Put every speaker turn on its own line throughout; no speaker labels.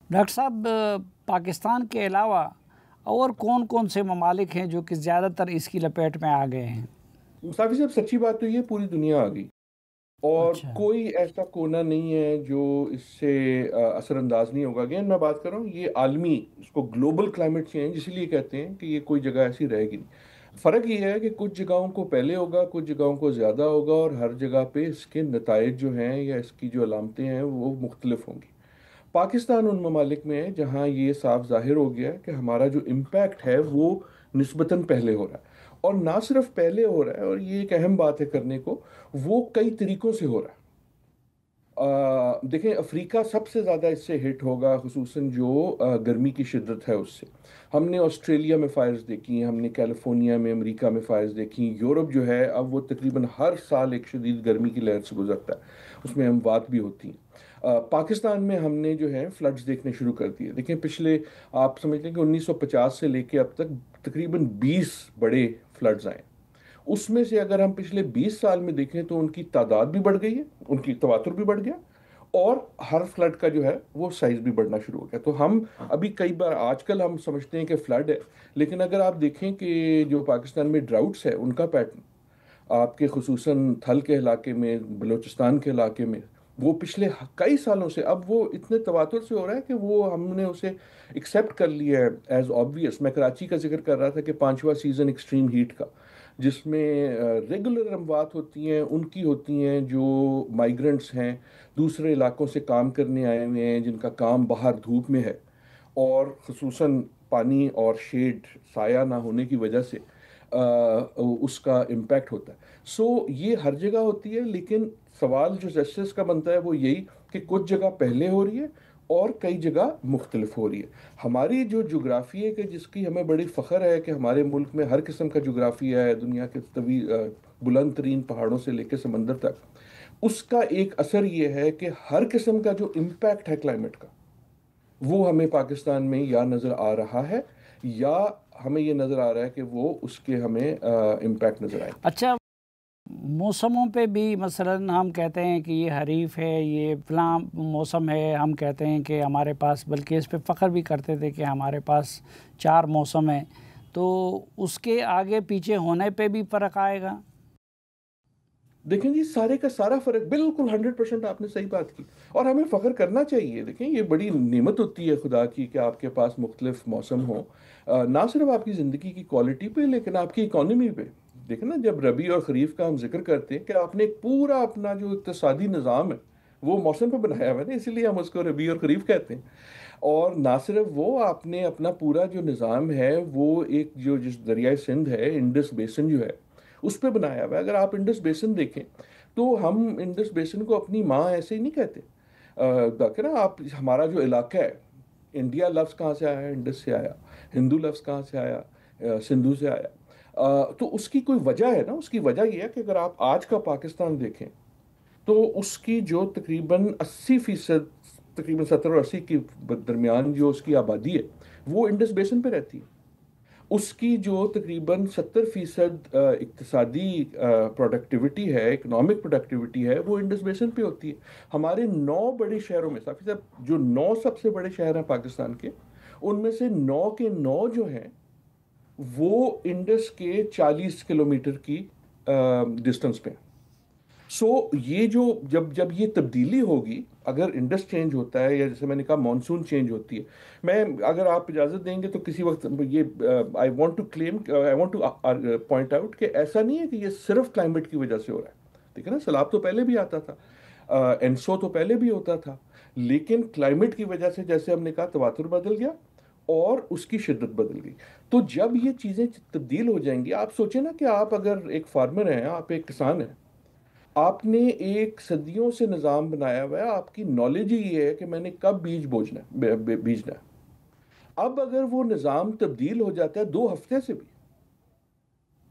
Doctor साहब, पाकिस्तान के अलावा और कौन कौन से ममालिक हैं जो कि ज़्यादातर इसकी लपेट में आ गए हैं?
मुसाफिर साहब, सच्ची बात तो ये पूरी दुनिया आ गई और
अच्छा।
कोई ऐसा कोना नहीं है जो इससे असरअंदाज नहीं होगा। अगेन मैं बात कर रहा हूँ, ये आलमी, इसको ग्लोबल क्लाइमेट चेंज इसलिए कहते हैं कि ये कोई जगह ऐसी रहेगी नहीं। फ़र्क ये है कि कुछ जगहों को पहले होगा, कुछ जगहों को ज़्यादा होगा, और हर जगह पे इसके नताइज जो हैं या इसकी जो अलामतें हैं वो मुख्तलिफ होंगी। पाकिस्तान उन ममालिक में है जहाँ ये साफ जाहिर हो गया है कि हमारा जो इम्पैक्ट है वो निस्बतन पहले हो रहा है। और ना सिर्फ पहले हो रहा है, और ये एक अहम बात है करने को, वो कई तरीकों से हो रहा है। देखें, अफ्रीका सबसे ज़्यादा इससे हिट होगा, खुसूसन जो गर्मी की शिद्दत है उससे। हमने ऑस्ट्रेलिया में फायर्स देखी, हमने कैलिफोर्निया में, अमेरिका में फायर्स देखी। यूरोप जो है अब वो तकरीबन हर साल एक शदीद गर्मी की लहर से गुजरता है, उसमें अमवात भी होती हैं। पाकिस्तान में हमने जो है फ्लड्स देखने शुरू कर दिए। देखें, पिछले, आप समझ लें कि 1950 से लेके अब तक तकरीबन 20 बड़े फ्लड्स आए। उसमें से अगर हम पिछले 20 साल में देखें तो उनकी तादाद भी बढ़ गई है, उनकी तवातुर भी बढ़ गया, और हर फ्लड का जो है वो साइज भी बढ़ना शुरू हो गया। तो हम अभी कई बार आजकल हम समझते हैं कि फ्लड है, लेकिन अगर आप देखें कि जो पाकिस्तान में ड्राउट्स है उनका पैटर्न, आपके खुसूसन थल के इलाके में, बलूचिस्तान के इलाके में, वो पिछले कई सालों से अब वो इतने तवातुर से हो रहा है कि वो हमने उसे एक्सेप्ट कर लिया है एज ऑब्वियस। मैं कराची का जिक्र कर रहा था कि 5वां सीज़न एक्सट्रीम हीट का, जिसमें रेगुलर अमवात होती हैं, उनकी होती हैं जो माइग्रेंट्स हैं, दूसरे इलाकों से काम करने आए हुए हैं, जिनका काम बाहर धूप में है, और खुसूसन पानी और शेड, साया ना होने की वजह से उसका इम्पैक्ट होता है। सो ये हर जगह होती है, लेकिन सवाल जो जस्टिस का बनता है वो यही कि कुछ जगह पहले हो रही है और कई जगह मुख्तलिफ हो रही है। हमारी जो जोग्राफी है कि जिसकी हमें बड़ी फ़ख्र है कि हमारे मुल्क में हर किस्म का जोग्राफिया है, दुनिया के बुलंद तरीन पहाड़ों से लेकर समंदर तक, उसका एक असर ये है कि हर किस्म का जो इम्पैक्ट है क्लाइमेट का, वो हमें पाकिस्तान में या नज़र आ रहा है, या हमें ये नज़र आ रहा है कि वो उसके हमें इम्पैक्ट नज़र आएंगे।
अच्छा, मौसमों पे भी मसलन हम कहते हैं कि ये हरीफ है, ये फलां मौसम है, हम कहते हैं कि हमारे पास, बल्कि इस पे फ़ख्र भी करते थे कि हमारे पास 4 मौसम हैं, तो उसके आगे पीछे होने पे भी फ़र्क आएगा?
देखें जी, सारे का सारा फ़र्क, बिल्कुल 100% आपने सही बात की, और हमें फ़ख्र करना चाहिए। देखें, ये बड़ी नेमत होती है खुदा की कि आपके पास मुख्तलिफ मौसम हो, ना सिर्फ आपकी ज़िंदगी की क्वालिटी पे लेकिन आपकी इकॉनमी पे। देखें ना, जब रबी और ख़रीफ का हम जिक्र करते हैं कि आपने एक पूरा अपना जो इक़्तिसादी निज़ाम है वो मौसम पे बनाया हुआ है ना, इसलिए हम उसको रबी और ख़रीफ कहते हैं। और ना सिर्फ वो, आपने अपना पूरा जो निज़ाम है वो एक जो जिस दरियाए सिंध है, इंडस बेसिन जो है, उस पे बनाया हुआ है। अगर आप इंडस बेसिन देखें तो हम इंडस बेसिन को अपनी माँ ऐसे ही नहीं कहते। देखिए ना आप, हमारा जो इलाका है, इंडिया लफ्ज़ कहाँ से आया? इंडस से आया। हिंदू लफ्ज़ कहाँ से आया? सिंधु से आया। तो उसकी कोई वजह है ना, उसकी वजह ये है कि अगर आप आज का पाकिस्तान देखें तो उसकी जो तकरीबन 80%, तकरीबन 70 और 80 के दरमियान जो उसकी आबादी है वो इंडस बेसिन पे रहती है। उसकी जो तकरीबन 70% इक्तिसादी प्रोडक्टिविटी है, इकोनॉमिक प्रोडक्टिविटी है, वो इंडस बेसिन पे होती है। हमारे 9 बड़े शहरों में, साफी साहब, जो 9 सबसे बड़े शहर हैं पाकिस्तान के, उनमें से 9 के 9 जो हैं वो इंडस के 40 किलोमीटर की डिस्टेंस पे। सो ये जो, जब जब ये तब्दीली होगी, अगर इंडस चेंज होता है या जैसे मैंने कहा मानसून चेंज होती है, मैं, अगर आप इजाज़त देंगे तो किसी वक्त ये, I want to claim, I want to point out कि ऐसा नहीं है कि ये सिर्फ क्लाइमेट की वजह से हो रहा है। ठीक है ना, सैलाब तो पहले भी आता था, एनसो तो पहले भी होता था, लेकिन क्लाइमेट की वजह से, जैसे हमने कहा, तवातुर बदल गया और उसकी शिद्दत बदल गई। तो जब ये चीज़ें तब्दील हो जाएंगी, आप सोचें ना कि आप अगर एक फार्मर हैं, आप एक किसान हैं, आपने एक सदियों से निज़ाम बनाया हुआ है, आपकी नॉलेज ही ये है कि मैंने कब बीज बोजना है, बीजना है। अब अगर वो निज़ाम तब्दील हो जाता है 2 हफ्ते से भी,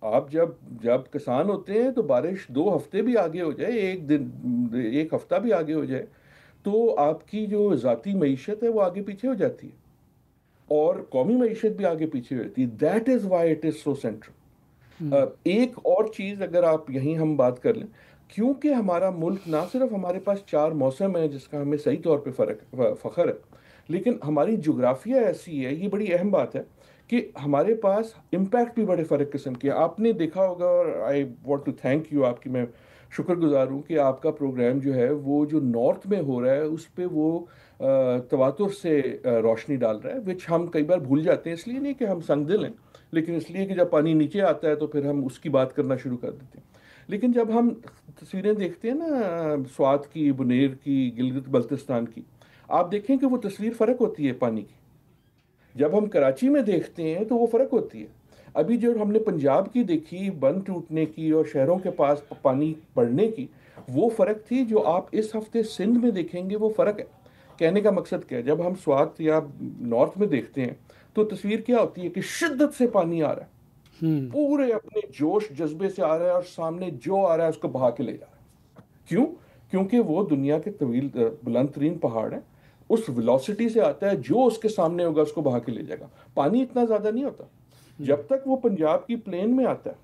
आप जब जब किसान होते हैं तो बारिश 2 हफ्ते भी आगे हो जाए, एक दिन, एक हफ्ता भी आगे हो जाए, तो आपकी जो ज़ाती मईशत है वो आगे पीछे हो जाती है, और कौमी मईशत भी आगे पीछे हो जाती है। That is why it is so central.
हुँ।
एक और चीज़ अगर आप यहीं हम बात कर लें, क्योंकि हमारा मुल्क ना सिर्फ हमारे पास 4 मौसम है जिसका हमें सही तौर पे फ़ख्र है, लेकिन हमारी जोग्राफिया ऐसी है, ये बड़ी अहम बात है कि हमारे पास इम्पैक्ट भी बड़े फ़र्क किस्म के हैं। आपने देखा होगा, और I want to thank you, आपकी मैं शुक्रगुजार हूँ कि आपका प्रोग्राम जो है वो जो नॉर्थ में हो रहा है उस पे वो तवातुर से रोशनी डाल रहा है, विच हम कई बार भूल जाते हैं। इसलिए नहीं कि हम संगदिल हैं, लेकिन इसलिए कि जब पानी नीचे आता है तो फिर हम उसकी बात करना शुरू कर देते हैं। लेकिन जब हम तस्वीरें देखते हैं ना, स्वात की, बुनेर की, गिलगित बल्तिस्तान की, आप देखें कि वो तस्वीर फ़र्क होती है पानी की। जब हम कराची में देखते हैं तो वो फ़र्क होती है। अभी जो हमने पंजाब की देखी, बंद टूटने की और शहरों के पास पानी बढ़ने की, वो फ़र्क थी। जो आप इस हफ्ते सिंध में देखेंगे वो फ़र्क है। कहने का मकसद क्या है, जब हम स्वात या नॉर्थ में देखते हैं तो तस्वीर क्या होती है कि शिद्दत से पानी आ रहा है, पूरे अपने जोश जज्बे से आ रहा है और सामने जो आ रहा है उसको बहा के ले जा रहा है। क्यों? क्योंकि वो दुनिया के तवील बुलंद तरीन पहाड़ है, उस वेलोसिटी से आता है, जो उसके सामने होगा उसको बहा के ले जाएगा। पानी इतना ज्यादा नहीं होता। जब तक वो पंजाब की प्लेन में आता है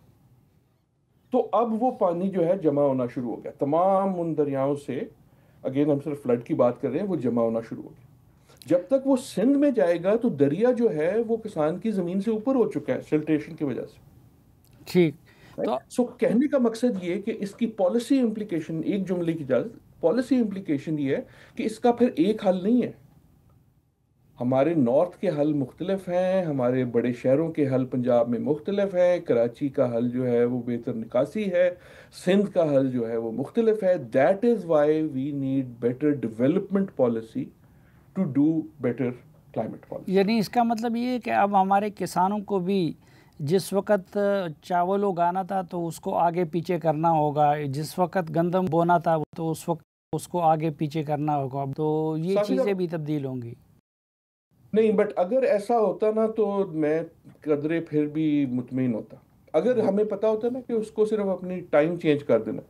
तो अब वो पानी जो है जमा होना शुरू हो गया, तमाम उन दरियाओं से, अगेन हम सिर्फ फ्लड की बात कर रहे हैं, वो जमा होना शुरू हो गया। जब तक वो सिंध में जाएगा तो दरिया जो है वो किसान की जमीन से ऊपर हो चुका है सिल्टेशन की वजह से।
ठीक। तो
सो कहने का मकसद ये कि इसकी पॉलिसी इम्प्लीकेशन, एक जुमले की इजाजत, पॉलिसी इम्प्लीकेशन ये है कि इसका फिर एक हल नहीं है। हमारे नॉर्थ के हल मुख्तलिफ हैं, हमारे बड़े शहरों के हल पंजाब में मुख्तलिफ है, कराची का हल जो है वो बेहतर निकासी है, सिंध का हल जो है वो मुख्तलिफ है। That is why we need better development policy to do better climate policy.
यानी इसका मतलब ये है कि अब हमारे किसानों को भी जिस वक़्त चावल उगाना था तो उसको आगे पीछे करना होगा, जिस वक़्त गंदम बोना था तो उस वक्त उसको आगे पीछे करना होगा, तो ये
साथ ही
चीज़ें
साथ
भी तब्दील होंगी।
नहीं, बट अगर ऐसा होता ना तो मैं कदरे फिर भी मुतमईन होता। अगर हमें पता होता ना कि उसको सिर्फ अपनी टाइम चेंज कर देना,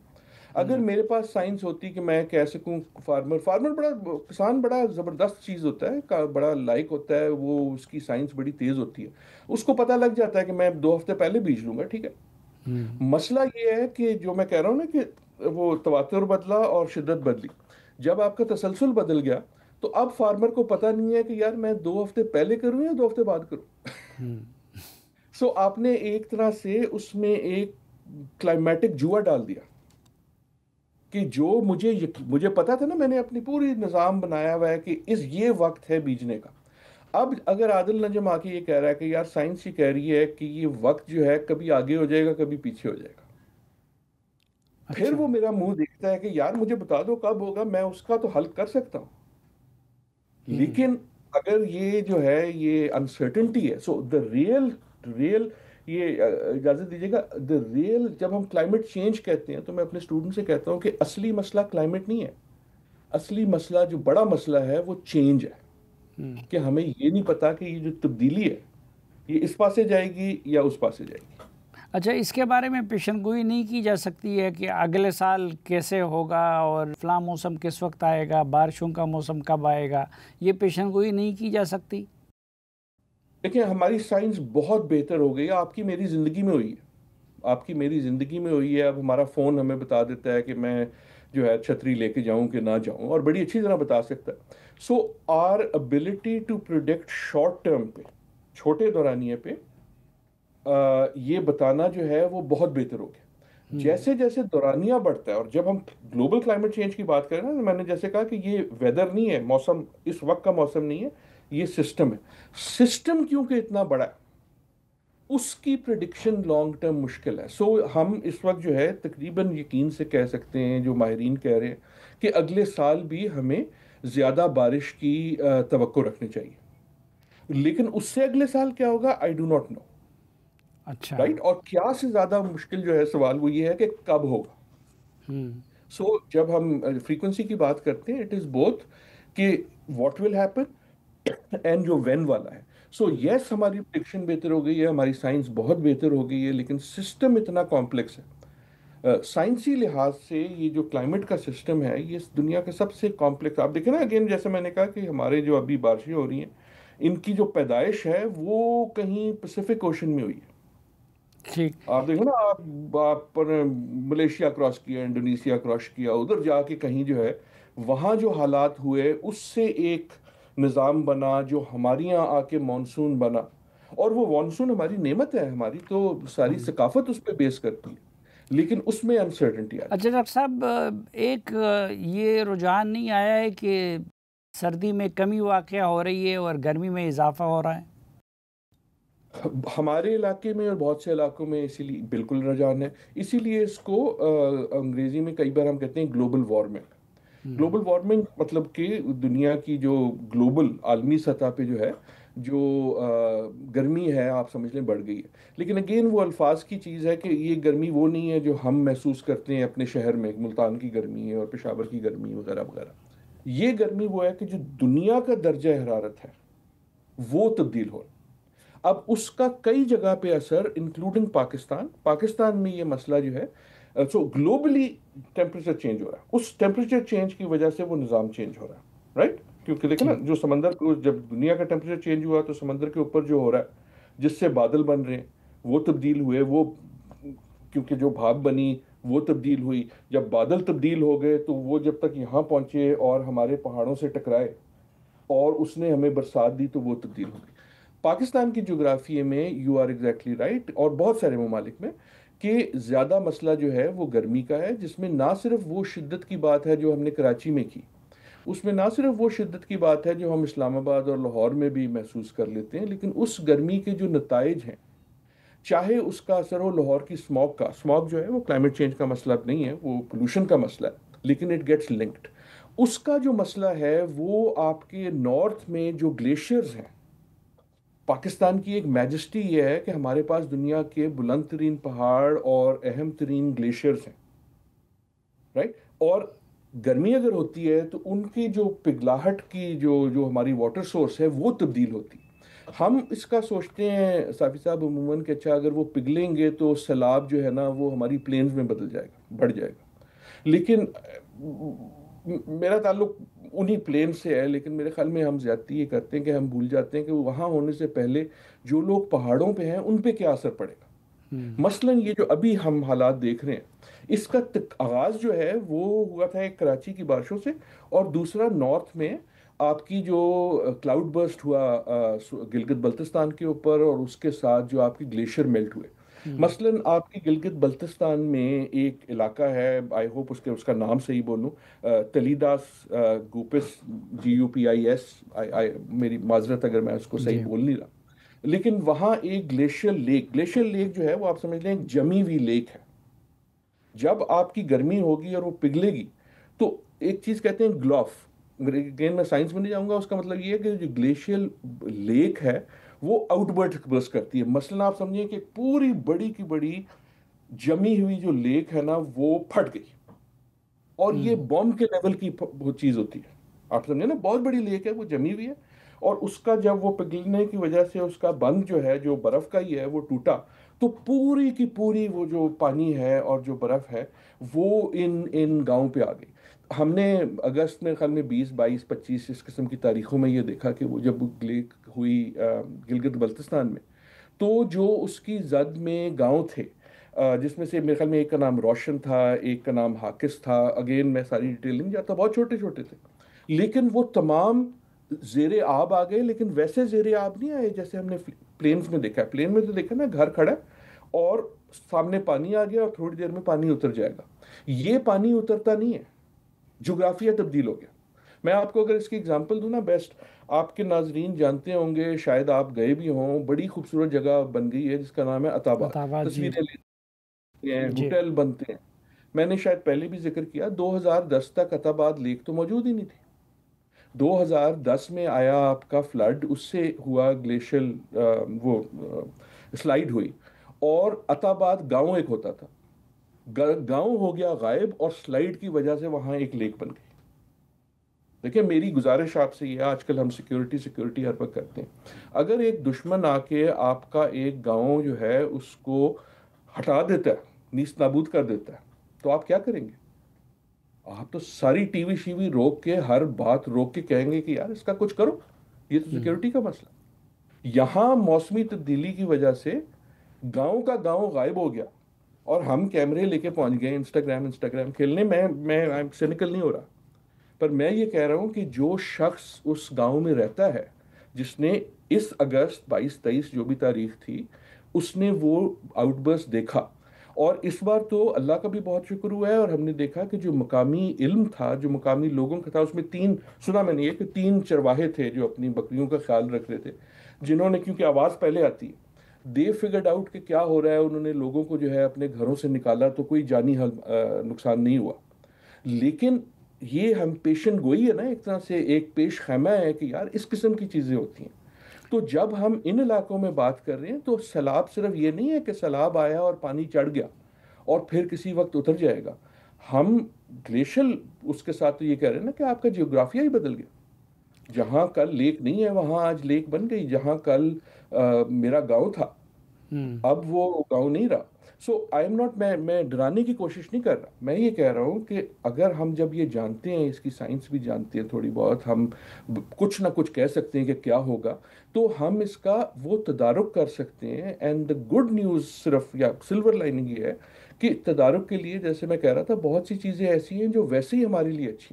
अगर मेरे पास साइंस होती कि मैं कह सकूं, फार्मर फार्मर बड़ा, किसान बड़ा ज़बरदस्त चीज़ होता है, का बड़ा लाइक होता है वो, उसकी साइंस बड़ी तेज़ होती है। उसको पता लग जाता है कि मैं 2 हफ्ते पहले बीज लूंगा, ठीक है। मसला ये है कि जो मैं कह रहा हूँ ना कि वो तवातुर बदला और शिद्दत बदली। जब आपका तसलसल बदल गया तो अब फार्मर को पता नहीं है कि यार मैं 2 हफ्ते पहले करूं या 2 हफ्ते बाद करूं। सो आपने एक तरह से उसमें एक क्लाइमेटिक जुआ डाल दिया कि जो मुझे पता था ना, मैंने अपनी पूरी निज़ाम बनाया हुआ है कि ये वक्त है बीजने का। अब अगर आदिल नजम आके ये कह रहा है कि यार साइंस ये कह रही है कि ये वक्त जो है कभी आगे हो जाएगा कभी पीछे हो जाएगा, फिर
अच्छा।
वो मेरा मुंह देखता है कि यार मुझे बता दो कब होगा, मैं उसका तो हल कर सकता हूं। लेकिन अगर ये जो है ये अनसर्टेनिटी है, सो द रियल रियल ये इजाजत दीजिएगा, द रियल, जब हम क्लाइमेट चेंज कहते हैं तो मैं अपने स्टूडेंट से कहता हूं कि असली मसला क्लाइमेट नहीं है। असली मसला, जो बड़ा मसला है वो चेंज है, कि हमें ये नहीं पता कि ये जो तब्दीली है ये इस पासे जाएगी या उस पासे जाएगी।
अच्छा, इसके बारे में पेशेनगोई नहीं की जा सकती है कि अगले साल कैसे होगा और फलां मौसम किस वक्त आएगा, बारिशों का मौसम कब आएगा, ये पेशेनगोई नहीं की जा सकती?
देखिए, हमारी साइंस बहुत बेहतर हो गई है, आपकी मेरी ज़िंदगी में हुई है, आपकी मेरी ज़िंदगी में हुई है। अब हमारा फ़ोन हमें बता देता है कि मैं जो है छतरी लेके जाऊं कि ना जाऊं, और बड़ी अच्छी तरह बता सकता है। So our ability to predict short term पे, छोटे दौरानिए पे, ये बताना जो है वो बहुत बेहतर हो गया। जैसे जैसे दौरानिया बढ़ता है, और जब हम ग्लोबल क्लाइमेट चेंज की बात करें ना, तो मैंने जैसे कहा कि ये वेदर नहीं है, मौसम इस वक्त का मौसम नहीं है, ये सिस्टम है। सिस्टम क्योंकि इतना बड़ा है उसकी प्रिडिक्शन लॉन्ग टर्म मुश्किल है। सो हम इस वक्त जो है तकरीबन यकीन से कह सकते हैं, जो माहिरीन कह रहे हैं कि अगले साल भी हमें ज़्यादा बारिश की तवक्को रखनी चाहिए। लेकिन उससे अगले साल क्या होगा, आई डू नॉट नो।
अच्छा।
राइट, और क्या से ज़्यादा मुश्किल जो है सवाल वो ये है कि कब होगा। सो जब हम फ्रीक्वेंसी की बात करते हैं, इट इज़ बोथ कि व्हाट विल हैपन एंड जो व्हेन वाला है। सो यस, हमारी प्रिडिक्शन बेहतर हो गई है, हमारी साइंस बहुत बेहतर हो गई है, लेकिन सिस्टम इतना कॉम्प्लेक्स है। साइंसी लिहाज से ये जो क्लाइमेट का सिस्टम है ये इस दुनिया का सबसे कॉम्प्लेक्स। आप देखें ना, अगेन जैसे मैंने कहा कि हमारे जो अभी बारिशें हो रही हैं, इनकी जो पैदाइश है वो कहीं पैसिफिक ओशन में हुई है।
ठीक।
आप देखो ना, आप मलेशिया क्रॉस किया, इंडोनेशिया क्रॉस किया, उधर जाके कहीं जो है वहाँ जो हालात हुए उससे एक निज़ाम बना, जो हमारे यहाँ आके मानसून बना, और वो मानसून हमारी नेमत है, हमारी तो सारी सकाफत उस पर बेस करती है, लेकिन उसमें अनसर्टेनिटी आ
अच्छा डॉक्टर साहब, एक ये रुझान नहीं आया है कि सर्दी में कमी वाक़या हो रही है और गर्मी में इजाफा हो रहा है?
हमारे इलाके में और बहुत से इलाकों में इसीलिए बिल्कुल रुझान है। इसीलिए इसको अंग्रेजी में कई बार हम कहते हैं ग्लोबल वार्मिंग। ग्लोबल वार्मिंग मतलब कि दुनिया की जो ग्लोबल आलमी सतह पे जो है, जो गर्मी है, आप समझ लें बढ़ गई है। लेकिन अगेन वो अल्फाज की चीज़ है कि ये गर्मी वो नहीं है जो हम महसूस करते हैं अपने शहर में, मुल्तान की गर्मी है और पेशावर की गर्मी वगैरह वगैरह। ये गर्मी वो है कि जो दुनिया का दर्जा हरारत है वो तब्दील हो रहा है। अब उसका कई जगह पे असर, इंक्लूडिंग पाकिस्तान, पाकिस्तान में ये मसला जो है, सो ग्लोबली टेम्परेचर चेंज हो रहा है। उस टेम्परेचर चेंज की वजह से वो निज़ाम चेंज हो रहा है, राइट? क्योंकि देखो ना,
जी।
जो समंदर को, जब दुनिया का टेम्परेचर चेंज हुआ तो समंदर के ऊपर जो हो रहा है, जिससे बादल बन रहे हैं, वो तब्दील हुए। वो क्योंकि जो भाप बनी वो तब्दील हुई, जब बादल तब्दील हो गए तो वो जब तक यहाँ पहुंचे और हमारे पहाड़ों से टकराए और उसने हमें बरसात दी तो वो तब्दील हो गई। पाकिस्तान की जोग्राफी में यू आर एग्जैक्टली राइट, और बहुत सारे ममालिक में, कि ज़्यादा मसला जो है वो गर्मी का है, जिसमें ना सिर्फ वो शिद्दत की बात है जो हमने कराची में की, उसमें ना सिर्फ वो शिद्दत की बात है जो हम इस्लामाबाद और लाहौर में भी महसूस कर लेते हैं, लेकिन उस गर्मी के जो नताइज हैं, चाहे उसका असर हो लाहौर की स्मॉग का, स्मॉग जो है वो क्लाइमेट चेंज का मसला नहीं है, वो पोल्यूशन का मसला है, लेकिन इट गेट्स लिंक्ड। उसका जो मसला है वो आपके नॉर्थ में जो ग्लेशियर्स हैं, पाकिस्तान की एक मैजेस्टी ये है कि हमारे पास दुनिया के बुलंद तरीन पहाड़ और अहम तरीन ग्लेशियर्स हैं, राइट? और गर्मी अगर होती है तो उनकी जो पिघलाहट की जो जो हमारी वाटर सोर्स है वो तब्दील होती है। हम इसका सोचते हैं साफी साहब अमूमन कि अच्छा अगर वो पिघलेंगे तो सैलाब जो है ना वो हमारी प्लेन्स में बदल जाएगा, बढ़ जाएगा। लेकिन मेरा ताल्लुक उन्हीं प्लेन से है, लेकिन मेरे ख्याल में हम ज्यादती ये करते हैं कि हम भूल जाते हैं कि वहाँ होने से पहले जो लोग पहाड़ों पे हैं उन पे क्या असर पड़ेगा। मसलन ये जो अभी हम हालात देख रहे हैं, इसका आगाज जो है वो हुआ था एक कराची की बारिशों से, और दूसरा नॉर्थ में आपकी जो क्लाउड बर्स्ट हुआ गिलगित बल्तिस्तान के ऊपर, और उसके साथ जो आपकी ग्लेशियर मेल्ट हुए। मसलन आपकी गिलगित बल्तिस्तान में एक इलाका है, आई होप उसका नाम सही बोलूं, तलीदास गुपिस, GUPIS, मेरी माजरत अगर मैं उसको सही
जी।
बोल नहीं रहा। लेकिन वहां एक ग्लेशियल लेक जो है वो आप समझ लें एक जमी हुई लेक है। जब आपकी गर्मी होगी और वो पिघलेगी तो एक चीज कहते हैं ग्लोफ, अगेन मैं साइंस में नहीं जाऊंगा, उसका मतलब ये है कि जो ग्लेशियल लेक है वो आउटवर्ड बर्स्ट करती है। मसलन आप समझिए कि पूरी बड़ी की बड़ी जमी हुई जो लेक है ना वो फट गई, और ये बॉम्ब के लेवल की वो चीज होती है। आप समझे ना, बहुत बड़ी लेक है, वो जमी हुई है, और उसका जब वो पिघलने की वजह से उसका बंध जो है, जो बर्फ का ही है, वो टूटा, तो पूरी की पूरी वो जो पानी है और जो बर्फ है वो इन इन गांव पे आ गई। हमने अगस्त में ख्याल में 20, 22, 25 इस किस्म की तारीखों में ये देखा कि वो जब लेक हुई गिलगित बल्तिस्तान में, तो जो उसकी जद में गांव थे, जिसमें से मेरे ख्याल में एक का नाम रोशन था, एक का नाम हाकिस था, अगेन मैं सारी डिटेल नहीं जाता, बहुत छोटे छोटे थे, लेकिन वो तमाम जेरे आब आ गए। लेकिन वैसे जेरे आब नहीं आए जैसे हमने प्लेन्स में देखा है। प्लेन में तो देखा ना, घर खड़ा है और सामने पानी आ गया और थोड़ी देर में पानी उतर जाएगा। ये पानी उतरता नहीं है, जोग्राफिया तब्दील हो गया। मैं आपको अगर इसकी एग्जांपल दूं ना, बेस्ट, आपके नाजरीन जानते होंगे, शायद आप गए भी हों, बड़ी खूबसूरत जगह बन गई है जिसका नाम है अताबा।
अताबाद जी।
तस्वीरें लेते हैं,
जी।
होटल बनते हैं। मैंने शायद पहले भी जिक्र किया, 2010 तक अताबाद लेक तो मौजूद ही नहीं थी। 2010 में आया आपका फ्लड, उससे हुआ ग्लेशियल वो स्लाइड हुई, और अताबाद गांव एक होता था, गांव हो गया गायब, और स्लाइड की वजह से वहां एक लेक बन गई। देखिए, मेरी गुजारिश आपसे ये है, आजकल हम सिक्योरिटी सिक्योरिटी हर वक्त करते हैं, अगर एक दुश्मन आके आपका एक गांव जो है उसको हटा देता है, नीस्त नाबूद कर देता है, तो आप क्या करेंगे? आप तो सारी टीवी शीवी रोक के, हर बात रोक के कहेंगे कि यार इसका कुछ करो, ये तो सिक्योरिटी का मसला। यहां मौसमी तब्दीली की वजह से गांव का गांव गायब हो गया, और हम कैमरे लेके पहुंच गए इंस्टाग्राम इंस्टाग्राम खेलने में। मैं सिनिकल नहीं हो रहा, पर मैं ये कह रहा हूँ कि जो शख्स उस गांव में रहता है, जिसने इस अगस्त 22-23 जो भी तारीख थी, उसने वो आउटबर्स्ट देखा। और इस बार तो अल्लाह का भी बहुत शुक्र हुआ है, और हमने देखा कि जो मकामी इल्म था, जो मकामी लोगों का था, उसमें तीन, सुना मैंने ये कि तीन चरवाहे थे जो अपनी बकरियों का ख्याल रख रहे थे, जिन्होंने, क्योंकि आवाज़ पहले आती है, दे फिगर्ड आउट कि क्या हो रहा है। उन्होंने लोगों को जो है अपने घरों से निकाला, तो कोई जानी नुकसान नहीं हुआ। लेकिन ये हम पेशन गोई है ना, एक तरह से एक पेश खैमा है कि यार इस किस्म की चीज़ें होती हैं। तो जब हम इन इलाकों में बात कर रहे हैं, तो सैलाब सिर्फ ये नहीं है कि सैलाब आया और पानी चढ़ गया और फिर किसी वक्त उतर जाएगा। हम ग्लेशियल उसके साथ तो ये कह रहे हैं ना कि आपका जियोग्राफिया ही बदल गया। जहाँ कल लेक नहीं है, वहाँ आज लेक बन गई। जहाँ कल मेरा गांव था,
हम्म।
अब वो गांव नहीं रहा। सो आई एम नॉट, मैं डराने की कोशिश नहीं कर रहा। मैं ये कह रहा हूँ कि अगर हम जब ये जानते हैं, इसकी साइंस भी जानते हैं थोड़ी बहुत, हम कुछ ना कुछ कह सकते हैं कि क्या होगा, तो हम इसका वो तदारुक कर सकते हैं। एंड द गुड न्यूज़ सिर्फ, या सिल्वर लाइनिंग ये है कि तदारुक के लिए, जैसे मैं कह रहा था, बहुत सी चीज़ें ऐसी हैं जो वैसे ही हमारे लिए अच्छी